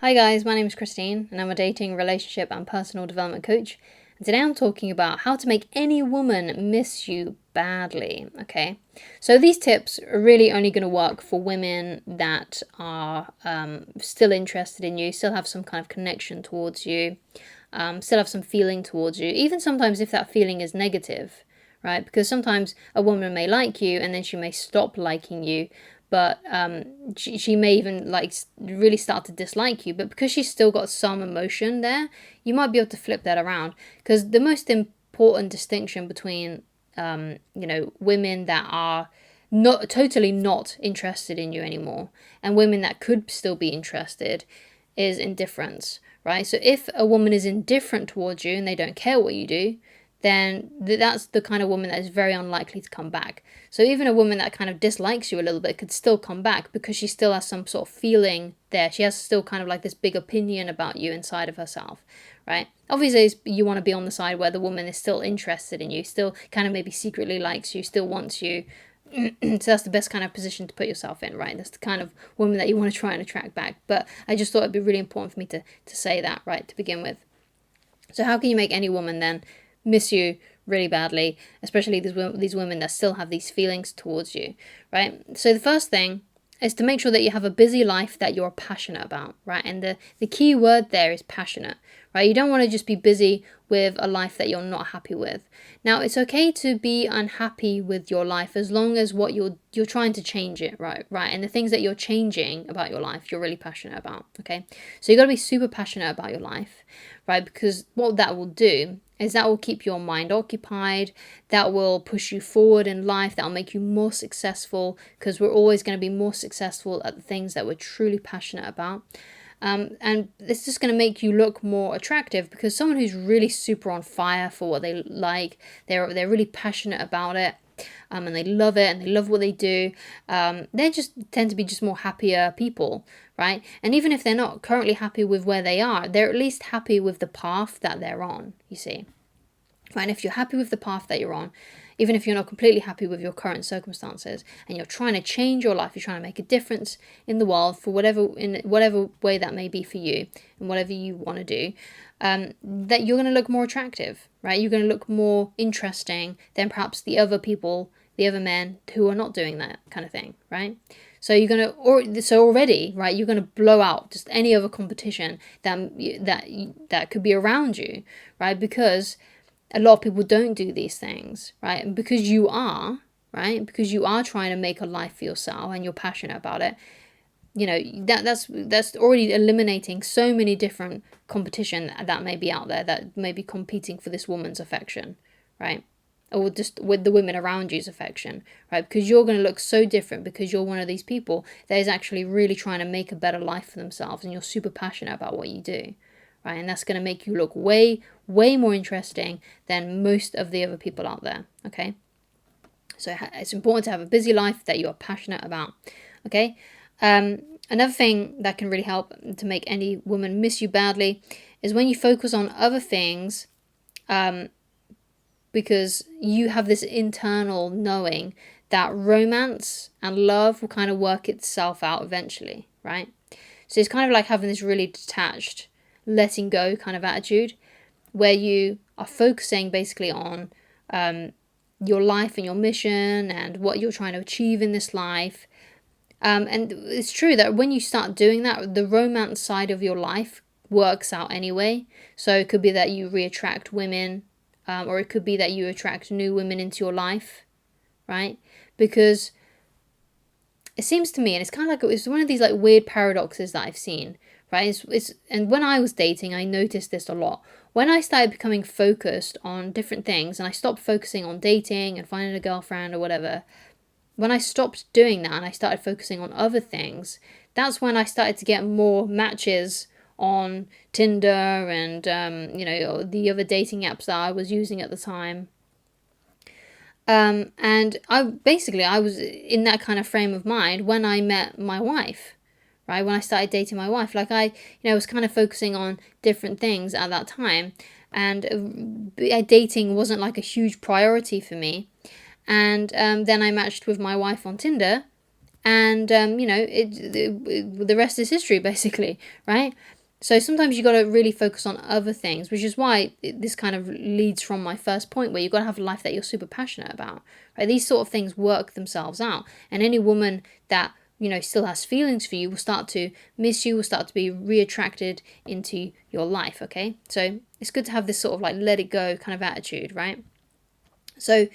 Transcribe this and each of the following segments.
Hi guys, my name is Christine and I'm a dating, relationship and personal development coach. And today I'm talking about how to make any woman miss you badly, okay? So these tips are really only going to work for women that are still interested in you, still have some kind of connection towards you, still have some feeling towards you, even sometimes if that feeling is negative, right? Because sometimes a woman may like you and then she may stop liking you, but she may even really start to dislike you, but because she's still got some emotion there, you might be able to flip that around. Because the most important distinction between women that are not interested in you anymore and women that could still be interested is indifference, right? So if a woman is indifferent towards you and they don't care what you do, then that's the kind of woman that is very unlikely to come back. So even a woman that kind of dislikes you a little bit could still come back because she still has some sort of feeling there. She has still kind of like this big opinion about you inside of herself, right? Obviously, you want to be on the side where the woman is still interested in you, still kind of maybe secretly likes you, still wants you. So that's the best kind of position to put yourself in, right? That's the kind of woman that you want to try and attract back. But I just thought it'd be really important for me to say that, right, to begin with. So how can you make any woman then miss you really badly, especially these women that still have these feelings towards you, right? So the first thing is to make sure that you have a busy life that you're passionate about, right? And the key word there is passionate, right? You don't want to just be busy with a life that you're not happy with. Now, it's okay to be unhappy with your life as long as what you're trying to change it, right? And the things that you're changing about your life, you're really passionate about, okay? So you got to be super passionate about your life, right? Because what that will do is that will keep your mind occupied, that will push you forward in life, that will make you more successful, because we're always going to be more successful at the things that we're truly passionate about. And it's just going to make you look more attractive, because someone who's really super on fire for what they like, they're really passionate about it, and they love it and they love what they do, they just tend to be just more happier people, right? And even if they're not currently happy with where they are, they're at least happy with the path that they're on, you see. Right? And if you're happy with the path that you're on, even if you're not completely happy with your current circumstances and you're trying to change your life, you're trying to make a difference in the world for in whatever way that may be for you and whatever you want to do, that you're going to look more attractive, right? You're going to look more interesting than perhaps the other people, the other men who are not doing that kind of thing, right? So you're gonna, already, right? You're gonna blow out just any other competition that could be around you, right? Because a lot of people don't do these things, right? And because you are, right? Because you are trying to make a life for yourself and you're passionate about it, you know, that's already eliminating so many different competition that may be out there that may be competing for this woman's affection, right? Or just with the women around you's affection, right? Because you're going to look so different because you're one of these people that is actually really trying to make a better life for themselves and you're super passionate about what you do, right? And that's going to make you look way more interesting than most of the other people out there, okay? So it's important to have a busy life that you are passionate about, okay? Another thing that can really help to make any woman miss you badly is when you focus on other things, because you have this internal knowing that romance and love will kind of work itself out eventually, right? So it's kind of like having this really detached, letting go kind of attitude where you are focusing basically on your life and your mission and what you're trying to achieve in this life. And it's true that when you start doing that, the romance side of your life works out anyway. So it could be that you re-attract women, or it could be that you attract new women into your life, right? Because it seems to me, and it's kind of like, it's one of these like weird paradoxes that I've seen, right? And when I was dating, I noticed this a lot. When I started becoming focused on different things and I stopped focusing on dating and finding a girlfriend or whatever, when I stopped doing that and I started focusing on other things, that's when I started to get more matches on Tinder and the other dating apps that I was using at the time. And I was in that kind of frame of mind when I met my wife, right? When I started dating my wife, like I was kind of focusing on different things at that time, and dating wasn't like a huge priority for me. And then I matched with my wife on Tinder, and the rest is history, basically, right? So sometimes you got to really focus on other things, which is why this kind of leads from my first point, where you've got to have a life that you're super passionate about, right? These sort of things work themselves out, and any woman that still has feelings for you will start to miss you, will start to be reattracted into your life. Okay, so it's good to have this sort of like let it go kind of attitude, right? So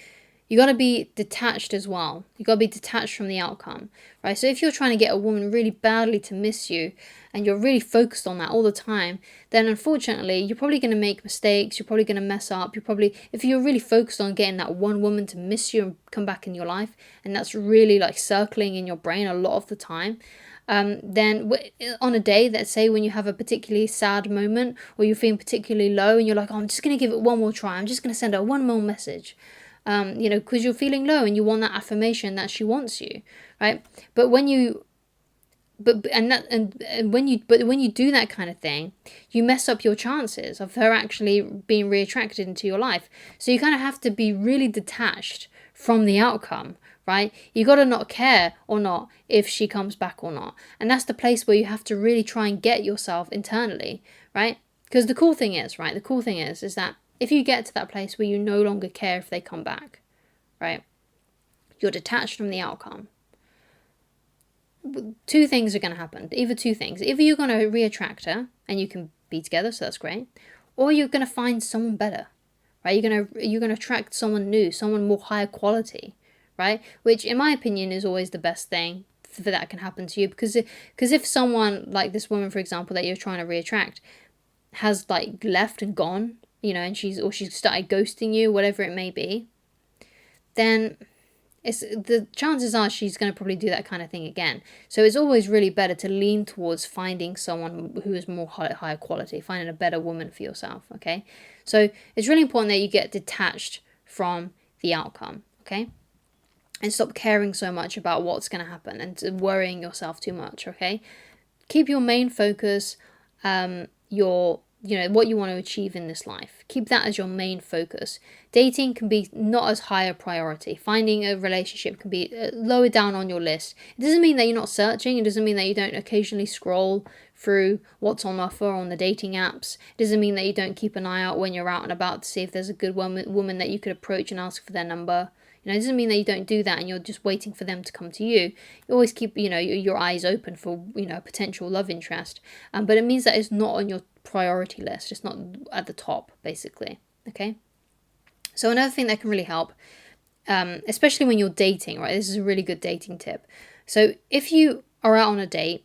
you got to be detached as well. You got to be detached from the outcome, right? So if you're trying to get a woman really badly to miss you, and you're really focused on that all the time, then unfortunately you're probably going to make mistakes. You're probably going to mess up. If you're really focused on getting that one woman to miss you and come back in your life, and that's really like circling in your brain a lot of the time, then on a day, let's say when you have a particularly sad moment, or you're feeling particularly low, and you're like, oh, I'm just going to give it one more try. I'm just going to send her one more message. Because you're feeling low and you want that affirmation that she wants you, right? But when you when you do that kind of thing, you mess up your chances of her actually being reattracted into your life. So you kind of have to be really detached from the outcome, right? You got to not care or not if she comes back or not. And that's the place where you have to really try and get yourself internally, right? Because the cool thing is that if you get to that place where you no longer care if they come back, right? You're detached from the outcome. Two things are going to happen. Either two things. Either you're going to reattract her and you can be together, so that's great. Or you're going to find someone better, right? You're going to attract someone new, someone more higher quality, right? Which in my opinion is always the best thing for that can happen to you, because if someone like this woman, for example, that you're trying to reattract has like left and gone, and she's started ghosting you, whatever it may be, then the chances are she's going to probably do that kind of thing again. So it's always really better to lean towards finding someone who is more higher quality, finding a better woman for yourself, okay? So it's really important that you get detached from the outcome, okay? And stop caring so much about what's going to happen and worrying yourself too much, okay? Keep your main focus, what you want to achieve in this life. Keep that as your main focus. Dating can be not as high a priority. Finding a relationship can be lower down on your list. It doesn't mean that you're not searching. It doesn't mean that you don't occasionally scroll through what's on offer on the dating apps. It doesn't mean that you don't keep an eye out when you're out and about to see if there's a good woman that you could approach and ask for their number. It doesn't mean that you don't do that and you're just waiting for them to come to you. You always keep, your eyes open for, a potential love interest. But it means that it's not on your priority list. It's not at the top, basically. Okay? So another thing that can really help, especially when you're dating, right? This is a really good dating tip. So if you are out on a date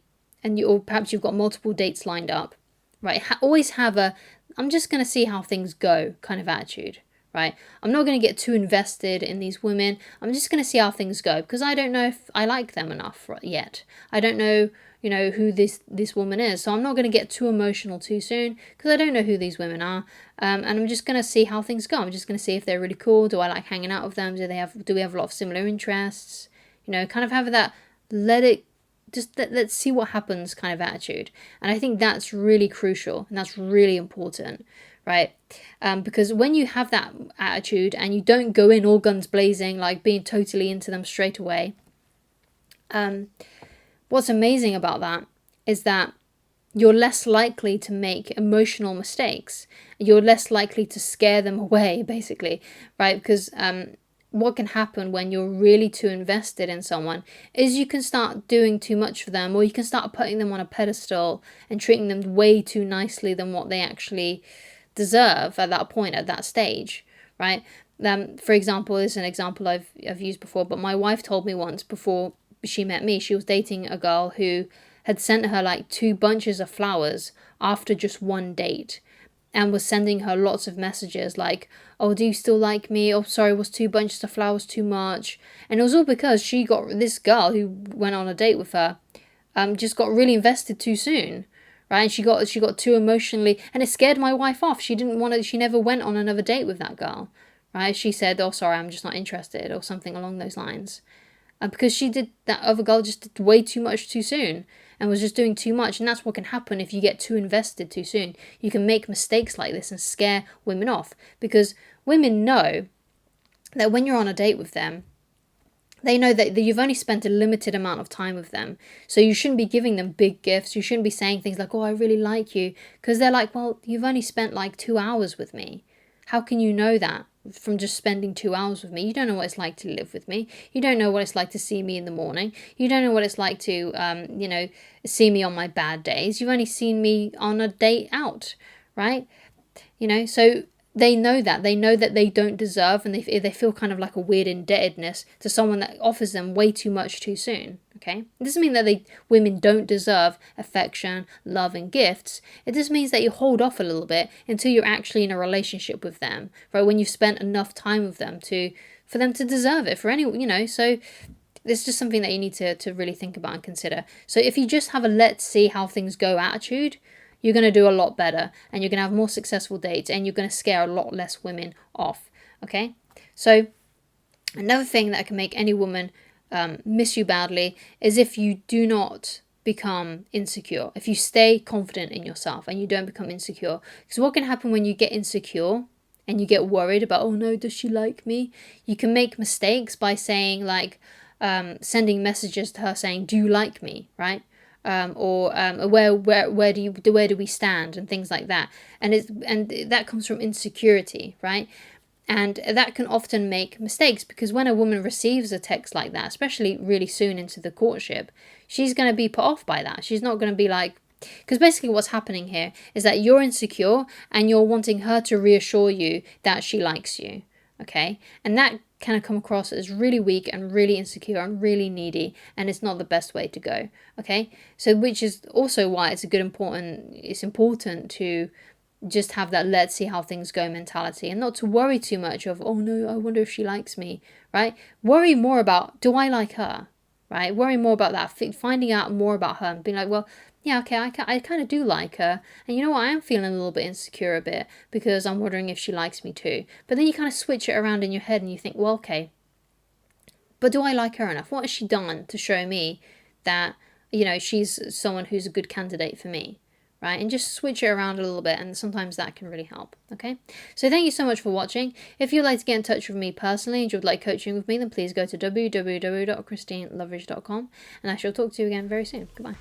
or perhaps you've got multiple dates lined up, right? Always have I'm just going to see how things go kind of attitude. Right? I'm not going to get too invested in these women. I'm just going to see how things go, because I don't know if I like them enough yet. I don't know, who this woman is. So I'm not going to get too emotional too soon, because I don't know who these women are. And I'm just going to see how things go. I'm just going to see if they're really cool. Do I like hanging out with them? Do we have a lot of similar interests? Kind of have that let's see what happens kind of attitude. And I think that's really crucial and that's really important. Right? Because when you have that attitude and you don't go in all guns blazing, like being totally into them straight away, what's amazing about that is that you're less likely to make emotional mistakes. You're less likely to scare them away, basically, right? Because what can happen when you're really too invested in someone is you can start doing too much for them, or you can start putting them on a pedestal and treating them way too nicely than what they actually deserve at that point, at that stage, right? For example, this is an example I've used before, but my wife told me once, before she met me, she was dating a girl who had sent her like 2 bunches of flowers after just one date, and was sending her lots of messages like, oh, do you still like me? Oh, sorry, was 2 bunches of flowers too much? And it was all because she got this girl who went on a date with her, just got really invested too soon. Right, and she got too emotionally, and it scared my wife off. She never went on another date with that girl, right? She said, "Oh, sorry, I'm just not interested," or something along those lines, because that other girl just did way too much too soon and was just doing too much. And that's what can happen if you get too invested too soon. You can make mistakes like this and scare women off, because women know that when you're on a date with them, they know that you've only spent a limited amount of time with them. So you shouldn't be giving them big gifts. You shouldn't be saying things like, oh, I really like you. Because they're like, well, you've only spent like 2 hours with me. How can you know that from just spending 2 hours with me? You don't know what it's like to live with me. You don't know what it's like to see me in the morning. You don't know what it's like to, see me on my bad days. You've only seen me on a date out, right? So they know that. They know that they don't deserve, and they feel kind of like a weird indebtedness to someone that offers them way too much too soon, okay? It doesn't mean that women don't deserve affection, love, and gifts. It just means that you hold off a little bit until you're actually in a relationship with them, right? When you've spent enough time with them for them to deserve it, so this is just something that you need to really think about and consider. So if you just have a let's see how things go attitude, you're going to do a lot better, and you're going to have more successful dates, and you're going to scare a lot less women off, okay? So another thing that can make any woman miss you badly is if you do not become insecure, if you stay confident in yourself and you don't become insecure. Because what can happen when you get insecure and you get worried about, oh no, does she like me? You can make mistakes by saying like, sending messages to her saying, do you like me, right? Where do we stand, and things like that, and that comes from insecurity, right? And that can often make mistakes, because when a woman receives a text like that, especially really soon into the courtship, she's going to be put off by that. She's not going to be like, because basically what's happening here is that you're insecure and you're wanting her to reassure you that she likes you, okay? And that kind of come across as really weak and really insecure and really needy, and it's not the best way to go, okay? So which is also why it's important to just have that let's see how things go mentality, and not to worry too much of, oh no, I wonder if she likes me, right? Worry more about, do I like her, right? Worry more about that, finding out more about her and being like, well, yeah, okay, I kind of do like her. And you know what? I am feeling a little bit insecure a bit because I'm wondering if she likes me too. But then you kind of switch it around in your head and you think, well, okay, but do I like her enough? What has she done to show me that, she's someone who's a good candidate for me, right? And just switch it around a little bit, and sometimes that can really help, okay? So thank you so much for watching. If you'd like to get in touch with me personally and you'd like coaching with me, then please go to www.christineloveridge.com, and I shall talk to you again very soon. Goodbye.